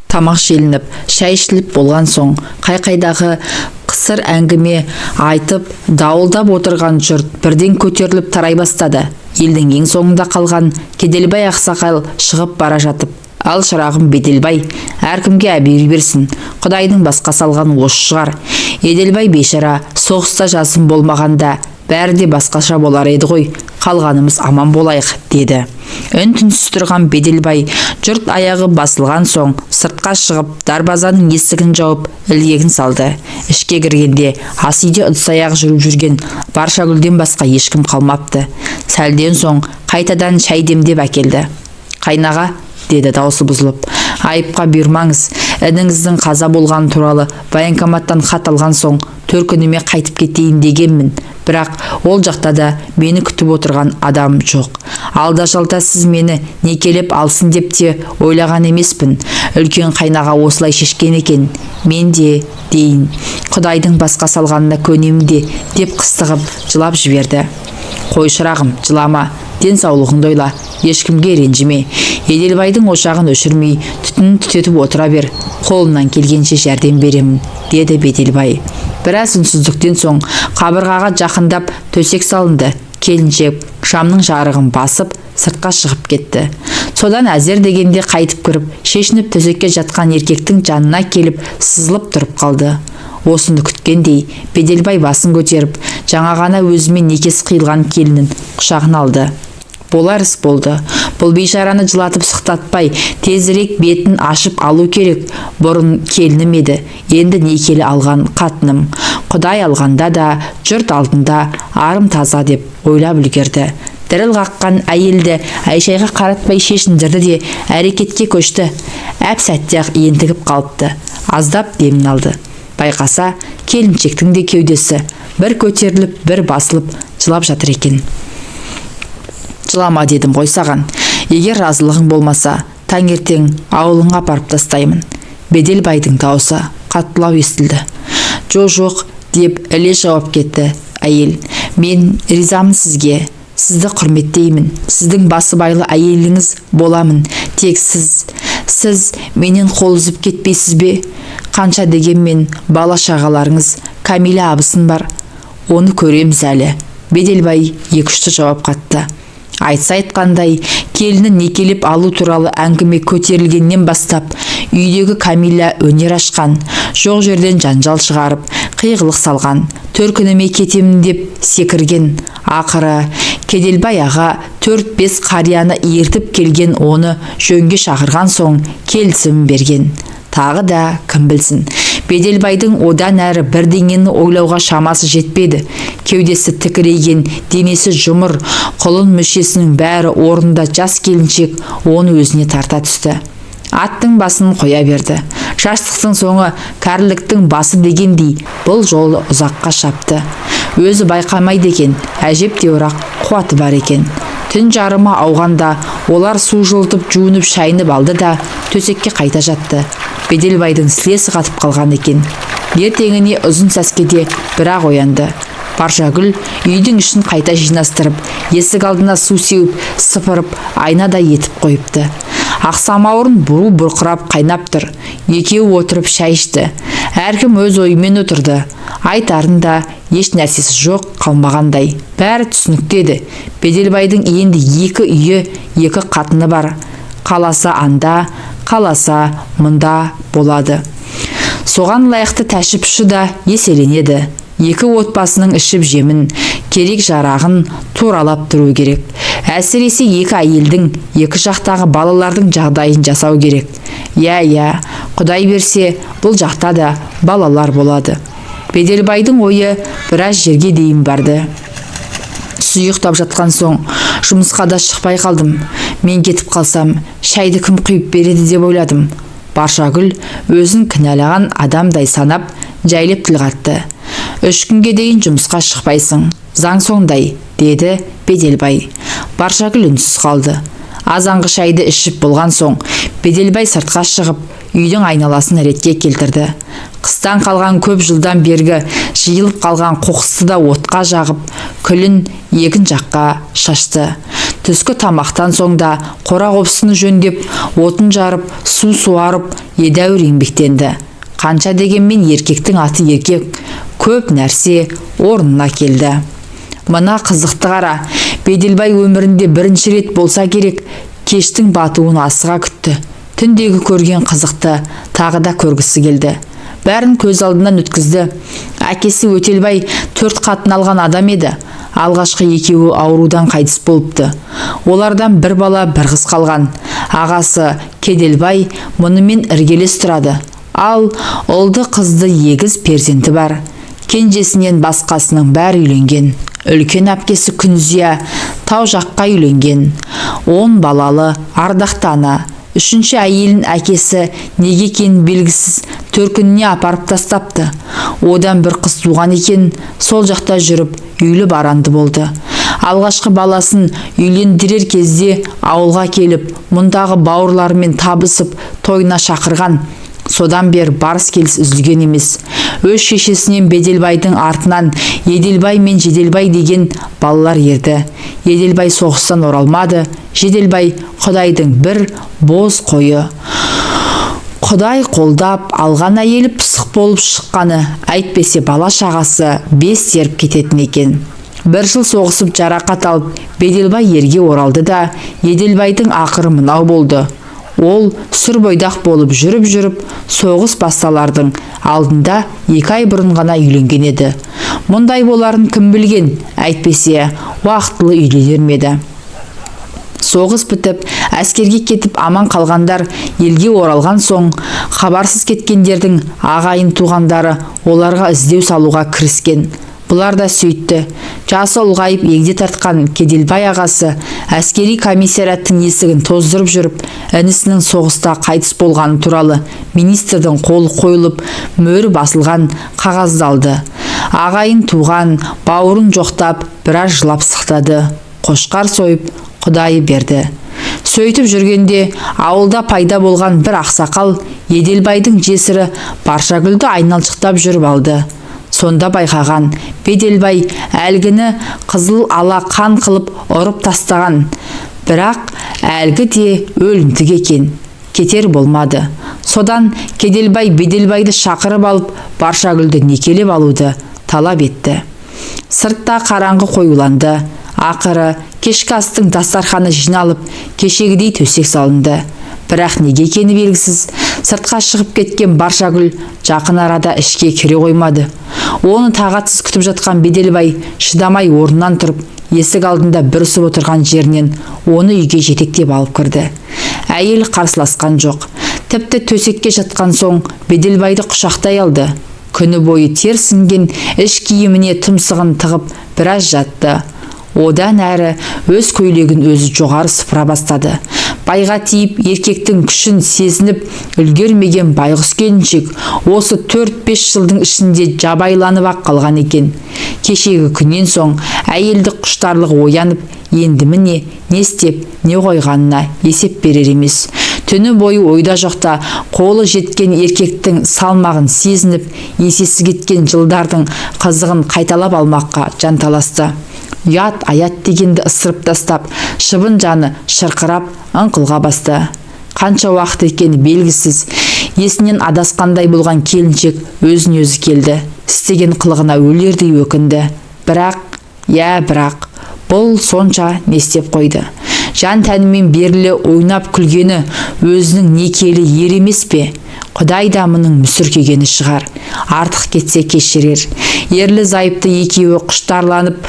Тамақ желініп, шай ішіліп болған соң, қай-қайдағы қысыр әңгіме айтып, дауылдап отырған жұрт бірден көтеріліп тарай бастады. Елдің ең соңында қалған Кеделбай ақсақал шығып бара жатып: «Ал шырағым Беделбай, әркімге әбер берсін, Құдайдың басқа салған осы шығар. Еделбай бейшара соғыста жасым болмағанда бәрі де басқаша болар еді ғой, қалғанымыз аман болайық», деді. Үн-түнсіз тұрған Беделбай жұрт аяғы басылған соң сыртқа шығып дарбазаның есігін жауып ілгегін салды. Ішке кіргенде ас үйде ыдыс-аяқ жүріп жүрген Баршагүлден басқа ешкім қалмапты. Сәлден соң қайтадан шай демдеп әкелді. «Қайнаға», деді даусы бұзылып, «айыпқа бұйырмаңыз. Ініңіздің қаза болған туралы военкоматтан хат алған соң төркініме қайтып кетейін дегенмін. Бірақ ол жақта да мені күтіп отырған адам жоқ. Алда-жалда сіз мені некелеп алсын деп те ойлаған емеспін. Үлкен қайнаға осылай шешкен екен. Мен де дейін, Құдайдың басқа салғанына көнем де», деп қыстығып жылап жіберді. «Қой шырағым, жылама, денсаулығыңды ойла, ешкімге ренжіме. Еделбайдың ошағын өшірмей, түтінін түтетіп отыра бер, қолымнан келгенше жәрдем беремін», деді Беделбай. Біраз үнсіздіктен соң қабырғаға жақындап төсек салынды. Келіншек шамның жарығын басып сыртқа шығып кетті. Содан әзер дегенде қайтып кіріп, шешініп төсекке жатқан еркектің жанына келіп сызылып тұрып қалды. Осыны күткендей, Беделбай басын көтеріп, жаңа ғана өзімен некесі қиылған келінін құшағына алды. Болар іс болды. Бұл бейшараны жылатып сықтатпай, тезірек бетін ашып алу керек. Бұрын келінім еді, енді некелі алған қатыным. Құдай алғанда да, жұрт алдында арым таза деп ойлап үлгерді. Діріл қаққан әйелді Айшайға қаратпай шешіндірді де әрекетке көшті. Әп сәтте-ақ ентігіп қалыпты. Аздап демін алды. Байқаса, келіншектің де кеудесі бір көтеріліп, бір басылып жылап жатыр екен. «Жылама дедім ғой саған. Егер разылығың болмаса, таңертең ауылыңа апарып тастаймын». Беделбайдың даусы қаттылау естілді. «Жоқ», деп іле жауап кетті әйел. «Мен ризамын сізге. Сізді құрметтеймін. Сіздің басыбайлы әйеліңіз боламын. Тек сіз менен қол үзіп кетпейсіз бе? Қанша дегенмен бала шағаларыңыз, Камила абысын бар. Оны көреміз әлі». Беделбай екі-үшті жауап қатты. Айтса айтқандай, келінін некелеп алу туралы әңгіме көтерілгеннен бастап, үйдегі Камила өнер ашқан, жоқ жерден жанжал шығарып, қиғылық салған, төркініме кетемін деп секірген. Ақыры Кеделбай аға 4-5 қарияны ертіп келген, оны жөнге шақырған соң келісім берген. Тағы да кім білсін, Беделбайдың одан әрі бірдеңені ойлауға шамасы жетпеді. Кеудесі тікірейген, денесі жұмыр, құлын мүшесінің бәрі орнында. Жас келіншек оны өзіне тарта түсті. Аттың басын қоя берді. Жастықтың соңы кәріліктің басы дегендей, бұл жолы ұзаққа шапты. Өзі байқамайды екен, әжептеуір қуаты бар екен. Түн жарымы ауғанда олар су жылытып, жуынып, шайынып алды да төсекке қайта жатты. Беделбайдың сілесі қатып қалған екен. Ертеңіне ұзын сәскеде бірақ оянды. Баршагүл үйдің ішін қайта жинастырып, есік алдына су сеуіп, сыпырып, айнадай етіп қойыпты. Ақсамауырын бурыл бұрқырап қайнап тұр. Екеуі отырып шай ішті. Әркім өз ойымен отырды. Айтарын да еш нәрсесі жоқ қалмағандай. Бәрі түсініктеді. Беделбайдың енді 2 үйі, 2 қатыны бар. Қаласа анда, қаласа мұнда болады. Соған лайықты тәшіпші да еселенеді. 2 отбасының ішіп жемін, керек жарағын туралап тұру керек. Әсіресе 2 әйелдің, 2 жақтағы балалардың жағдайын жасау керек. Я, Құдай берсе, бұл жақта да балалар болады. Беделбайдың ойы біраз жерге дейін барды. Сұйықтап жатқан соң, жұмысқа да шықпай қалдым. Мен кетіп қалсам, шайды кім құйып береді деп ойладым. Баршагүл өзін кінәлаған адамдай санап, жайлеп тіл қатты. 3 күнге дейін жұмысқа шықпайсың, заң сондай, деді Беделбай. Баршагүл үнсіз қалды. Азанғы шайды ішіп болған соң, Беделбай сыртқа шығып, үйдің айналасын ретке келтірді. Қыстан қалған көп жылдан бергі жиылып қалған қоқысты да отқа жағып, күлін егін жаққа шашты. Түскі тамақтан соң да қора қопсыны жөндеп, отын жарып, су суарып, едәуір еңбектенді. Қанша дегенмен еркектің аты еркек, көп нәрсе орнына келді. Мына қызықты қара, Беделбай өмірінде бірінші рет болса керек, кештің батуын асыға күтті. Түндегі көрген қызықты тағы да көргісі келді. Бәрін көз алдынан өткізді. Әкесі Өтелбай 4 қатын алған адам еді. Алғашқы екеуі аурудан қайтыс болыпты. Олардан бір бала, бір қыз қалған. Ағасы Кеделбай мұнымен іргелес тұрады. Ал ұлды қызды егіз перзенті бар. Кенжесінен басқасының бәрі үйленген. Үлкен әпкесі Күнзия тау жаққа үйленген. 10 балалы, ардақты ана. 3-ші әйелін әкесі неге екенін белгісіз төркініне апарып тастапты. Одан бір қыз туған екен, сол жақта жүріп үйлі баранды болды. Алғашқы баласын үйлендірер кезде ауылға келіп, мұндағы бауырларымен табысып тойына шақырған. Содан бер барыс келіс үзілген емес. Өз шешесінен Беделбайдың артынан Еделбай мен Жеделбай деген балалар ерді. Еделбай соғыстан оралмады. Жеделбай Құдайдың бір боз қойы. Құдай қолдап алған әйелі пысық болып шыққаны, әйтпесе бала шағасы 5 теріп кететін екен. 1 жыл соғысып жарақат алып, Беделбай ерге оралды да, Еделбайдың ақыры мынау болды. Ол сүр бойдақ болып жүріп, соғыс басталардың алдында 2 ай бұрын ғана үйленген еді. Мұндай боларын кім білген, әйтпесе уақытлы үйленер ме еді. Соғыс бітіп, әскерге кетіп аман қалғандар елге оралған соң, хабарсыз кеткендердің ағайын туғандары оларға іздеу салуға кіріскен. Бұлар да сөйтті. Жасы ұлғайып егде тартқан Кеделбай ағасы әскери комиссараттың есігін тоздырып жүріп, інісінің соғыста қайтыс болғаны туралы министрдің қолы қойылып, мөрі басылған қағазды алды. Ағайын туған, бауырын жоқтап, біраз жылап сықтады. Қошқар сойып, Құдайы берді. Сөйтіп жүргенде ауылда пайда болған бір ақсақал Еделбайдың жесірі Баршагүлді айналшықтап жүріп алды. Сонда байқаған Беделбай әлгіні қызыл ала қан қылып ұрып тастаған. Бірақ әлгі де өлімтік екен. Кетер болмады. Содан Кеделбай Беделбайды шақырып алып, Баршагүлді некелеп алуды талап етті. Сыртта қараңғы қоюланды. Ақыры кешкі астың дастарханы жиналып, кешегідей төсек салынды. Бірақ неге екені белгісіз, сыртқа шығып кеткен Баршагүл жақын арада ішке кіре қоймады. Оны тағатсыз күтіп жатқан Беделбай шыдамай орнынан тұрып, есік алдында бүрісіп отырған жерінен оны үйге жетектеп алып кірді. Әйел қарсыласқан жоқ. Тіпті төсекке жатқан соң Беделбайды құшақтай алды. Күні бойы тер сіңген іш киіміне тұмсығын тығып біраз жатты. Одан әрі өз көйлегін өзі жоғары сыпыра бастады. Байға тиіп еркектің күшін сезініп үлгермеген байғұс келіншек осы 4-5 жылдың ішінде жабайланып ақ қалған екен. Кешегі күннен соң әйелді құштарлығы оянып, енді міне не істеп, не қойғанына есеп берер емес. Түні бойы ойда жоқта қолы жеткен еркектің салмағын сезініп, есесі кеткен жылдардың қызығын қайталап алмаққа жанталасты. Ят аят дегенді ысырып тастап, шыбын жаны шырқырап ыңқылға басты. Қанша уақыт екені белгісіз, есінен адасқандай болған келіншек өзін өзі келді. Істеген қылығына өлердей өкінді. Бірақ, бұл сонша не істеп қойды. Жан тәнімен берілі ойнап күлгені өзінің некелі ер емес пе? Құдай да мұның мүсіркегені шығар. Артық кетсе кешірер. Ерлі зайыпты екеуі құштарланып,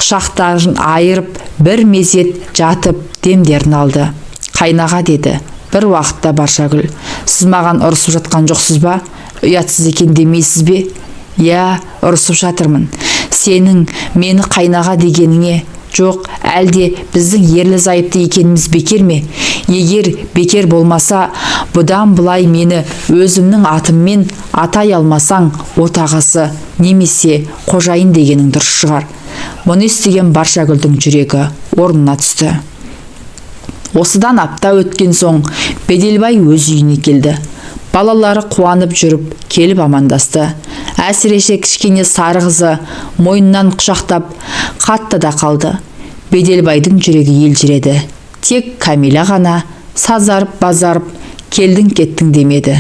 құшақтарын айырып, бір мезет жатып демдерін алды. Қайнаға деді. Бір уақытта Баршагүл, сіз маған ұрысып жатқан жоқсыз ба? Ұятсыз екен демейсіз бе? Я, ұрысып жатырмын. Сенің мені қайнаға дегеніңе жоқ, әлде біздің ерлі зайыпты екеніміз бекер ме? Егер бекер болмаса, бұдан бұлай мені өзімнің атыммен атай алмасаң, отағасы немесе қожайын дегенің дұрыс шығар. Мұны естіген Баршагүлдің жүрегі орнына түсті. Осыдан апта өткен соң Беделбай өз үйіне келді. Балалары қуанып жүріп, келіп амандасты. Әсіресе кішкене сары қызы мойнынан құшақтап, қатты да қалды. Беделбайдың жүрегі елжіреді. Тек Камила ғана сазарып базарып келдің кеттің демеді.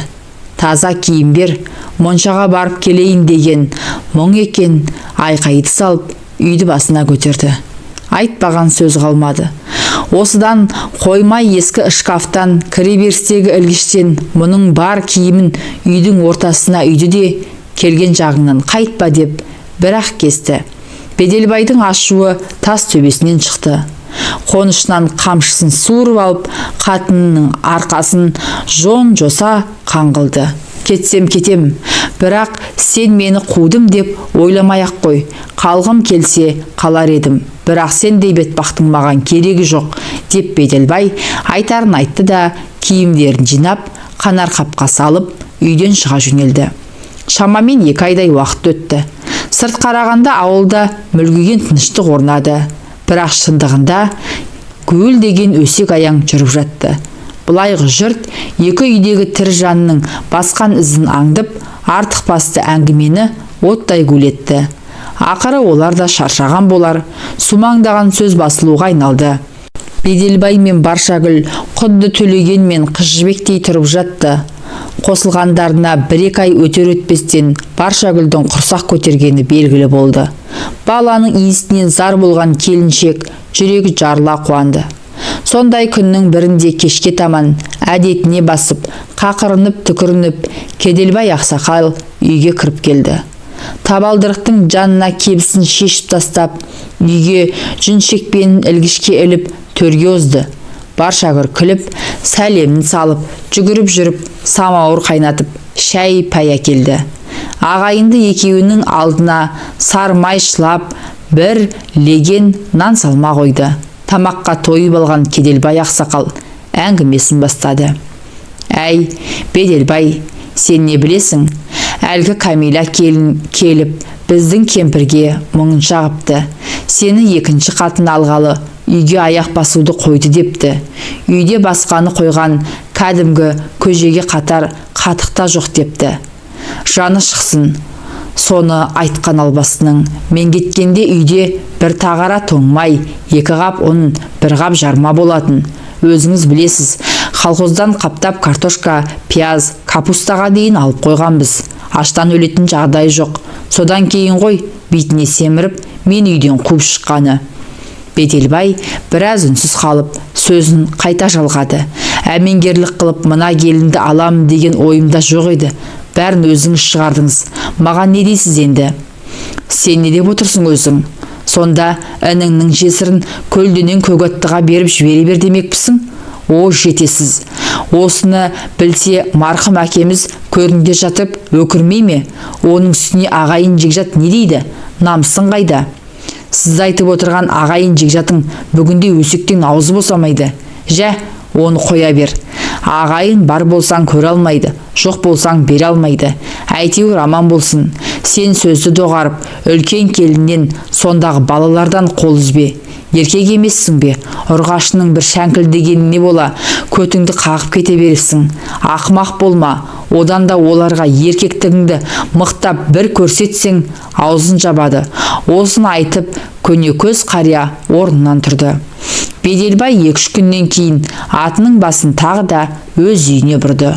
Таза киім бер, моншаға барып келейін деген мұң екен. Айқайды салып үйді басына көтерді. Айтпаған сөз қалмады. Осыдан қоймай ескі шкафтан, кіреберістегі ілгіштен мұның бар киімін үйдің ортасына үйді де келген жағыңнан қайтпа деп бір-ақ кесті. Беделбайдың ашуы тас төбесінен шықты. Қонышынан қамшысын суырып алып, қатынының арқасын жон-жоса қаңғылды. Кетсем кетем, бірақ сен мені қудым деп ойламай-ақ қой. Қалғым келсе қалар едім, бірақ сендей бетбақтың маған керегі жоқ деп Беделбай айтарын айтты да киімдерін жинап, қанар қапқа салып үйден шыға жөнелді. Шамамен 2 айдай уақыт өтті. Сырт қарағанда ауылда мүлгіген тыныштық орнады. Бірақ шындығында гүл деген өсек аяң жүріп жатты. Бұлайғы жұрт екі үйдегі тірі жанның басқан ізін аңдып, артық басты әңгімені оттай гулетті. Ақыры олар да шаршаған болар, сумаңдаған сөз басылуға айналды. Беделбай мен Баршагүл құдды Төлеген мен Қыз Жібектей тұрып жатты. Қосылғандарына 1-2 ай өтер-өтпестен Баршагүлдің құрсақ көтергені белгілі болды. Баланың иісінен зар болған келіншек жүрегі жарыла қуанды. Сондай күннің бірінде кешке таман әдетіне басып, қақырынып түкірініп, Кеделбай ақсақал үйге кіріп келді. Табалдырықтың жанына кебісін шешіп тастап, үйге жүншекпенін ілгішке іліп төрге озды. Баршагүл күліп, сәлемін салып, жүгіріп жүріп, самауыр қайнатып, шәй пәй әкелді. Ағайынды екеуінің алдына сармай шылап, бір леген нан салма қойды. Тамаққа тойып алған Кеделбай ақсақал әңгімесін бастады. Әй, Беделбай, сен не білесің? Әлгі Камила келіп, біздің кемпірге мұңын шағыпты. Сені 2-ші қатын алғалы үйге аяқ басуды қойды депті. Үйде басқаны қойған кәдімгі көжеге қатар қатықта жоқ депті. Жаны шықсын. Соны айтқан албасының, мен кеткенде үйде бір тағара тоңмай, 2 қап ұн, 1 қап жарма болатын. Өзіңіз білесіз, колхоздан қаптап картошка, пияз, капустаға дейін алып қойғанбыз. Аштан өлетін жағдай жоқ. Содан кейін ғой, бетіне семіріп, мен үйден қуып шыққаны. Беделбай біраз үнсіз қалып, сөзін қайта жалғады. Әмеңгерлік қылып мына келінді аламын деген ойымда жоқ еді. Бәрін өзіңіз шығардыңыз. Маған не дейсіз енді? Сен не деп отырсың өзің? Сонда ініңнің жесірін көлденен Көгаттыға беріп жібере бер демекпісің? О, жетесіз. Осыны білсе марқым әкеміз көрінде жатып өкірмей ме? Оның үстіне ағайын жекжат не дейді? Намысын қайда? Сіз айтып отырған ағайын жекжатың бүгінде өсектен аузы босамайды. Жә, оны қоя бер. Ағайын бар болсаң көре алмайды, жоқ болсаң бере алмайды. Әйтеуір аман болсын. Сен сөзді доғарып, үлкен келіннен сондағы балалардан қол үзбе. Еркек емессің бе? Ұрғашының бір шәңкілдегеніне бола, көтіңді қағып кете бересің. Ақымақ болма. Одан да оларға еркектігіңді мықтап бір көрсетсең, аузын жабады. Осыны айтып, көнекөз қария орнынан тұрды. Беделбай 2-3 күннен кейін атының басын тағы да өз үйіне бұрды.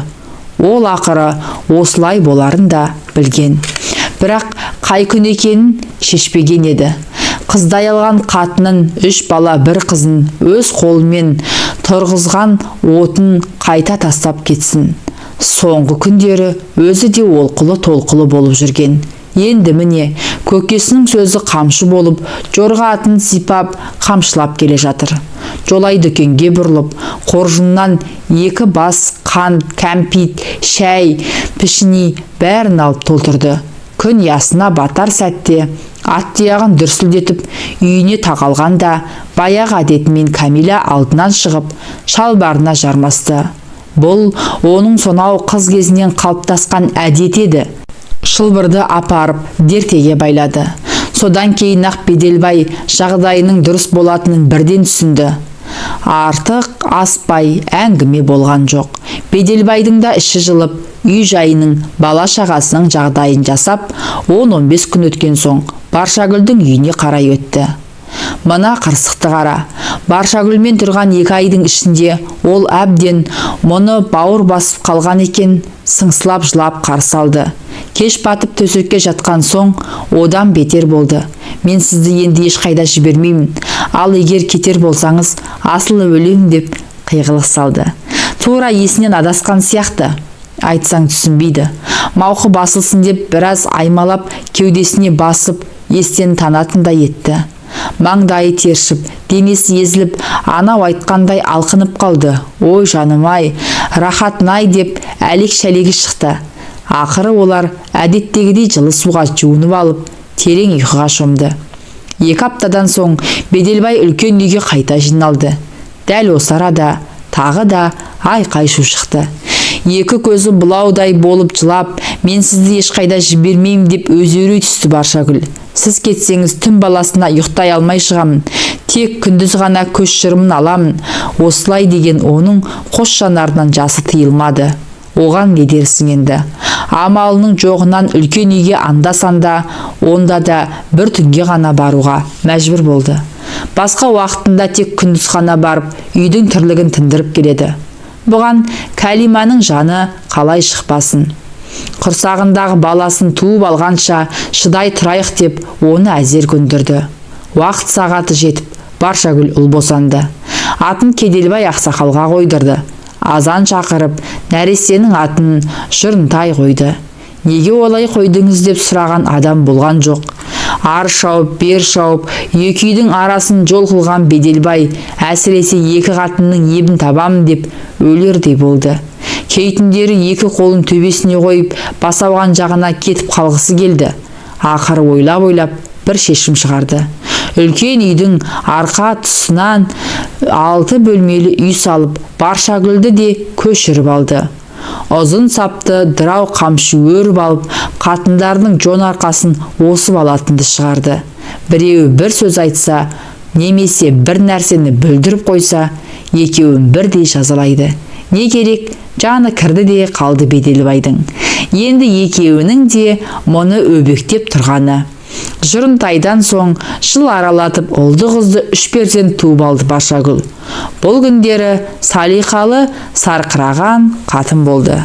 Ол ақыры осылай боларын да білген. Бірақ қай күн екенін шешпеген еді. Қыздай алған қатынын 3 бала 1 қызын өз қолымен тұрғызған отын қайта тастап кетсін. Соңғы күндері өзі де олқылы толқылы болып жүрген. Енді міне көкесінің сөзі қамшы болып, жорға атын сипап, қамшылап келе жатыр. Жолай дүкенге бұрылып, қоржыннан 2 бас қант, кәмпит, шәй, пішіни бәрін алып толтырды. Күн ясына батар сәтте ат тұяғын дүрсілдетіп үйіне тақалғанда, баяғы әдетімен Камила алдынан шығып, шалбарына жармасты. Бұл оның сонау қыз кезінен қалыптасқан әдет еді. Шылбырды апарып дертеге байлады. Содан кейін ақ Беделбай жағдайының дұрыс болатынын бірден түсінді. Артық аспай әңгіме болған жоқ. Беделбайдың да іші жылып, үй жайының, бала шағасының жағдайын жасап, 10-15 күн өткен соң Баршагүлдің үйіне қарай өтті. Мына қырсықты қара. Баршагүлмен тұрған 2 айдың ішінде ол әбден мұны бауыр басып қалған екен, сыңсылап жылап қарсы алды. Кеш батып төсекке жатқан соң одан бетер болды. Мен сізді енді ешқайда жібермеймін. Ал егер кетер болсаңыз, асылы өлем деп қиғылық салды. Тура есінен адасқан сияқты. Айтсаң түсінбейді. Мауқы басылсын деп біраз аймалап кеудесіне басып естен танатындай етті. Маңдайы тершіп, денесі езіліп, анау айтқандай алқынып қалды. Ой жаным-ай, рахатын-ай деп әлек-шәлегі шықты. Ақыры олар әдеттегідей жылы суға жуынып алып, терең ұйқыға шомды. 2 аптадан соң Беделбай үлкен үйге қайта жиналды. Дәл осы арада тағы да айқай шу шықты. 2 көзі бұлаудай болып жылап, мен сізді ешқайда жібермеймін деп өзеурей түсті Баршагүл. Сіз кетсеңіз түн баласына ұйықтай алмай шығамын. Тек күндіз ғана көз шырымын аламын. Осылай деген оның қос жанарынан жасы тыйылмады. Оған не дерсің енді? Амалының жоғынан үлкен үйге анда-санда, онда да бір түнге ғана баруға мәжбүр болды. Басқа уақытында тек күндіз ғана барып, үйдің тірлігін тындырып келеді. Бұған Кәлиманың жаны қалай шықпасын. Құрсағындағы баласын туып алғанша шыдай тұрайық деп оны әзер көндірді. Уақыт сағаты жетіп, Баршагүл ұл босанды. Атын Кеделбай ақсақалға қойдырды. Азан шақырып, нәрестенің атын Жұрынтай қойды. Неге олай қойдыңыз деп сұраған адам болған жоқ. Ар шауып, бер шауып, 2 үйдің арасын жол қылған Беделбай әсіресе 2 қатынның ебін табамын деп өлердей болды. Кей түндері 2 қолын төбесіне қойып, басауған жағына кетіп қалғысы келді. Ақыры ойлап бір шешім шығарды. Үлкен үйдің арқа тұсынан 6 бөлмелі үй салып, Баршагүлді де көшіріп алды. Ұзын сапты дырау қамшы өріп алып, қатындардың жон арқасын осып алатынды шығарды. Біреуі бір сөз айтса, немесе бір нәрсені бүлдіріп қойса, екеуін бірдей жазалайды. Не керек? Жаны кірді де қалды Беделбайдың. Енді екеуінің де мұны өбектеп тұрғаны. Жұрынтайдан соң жыл аралатып ұлды-қызды 3 перзент туып алды Баршагүл. Бұл күндері салиқалы, сарқыраған қатын болды.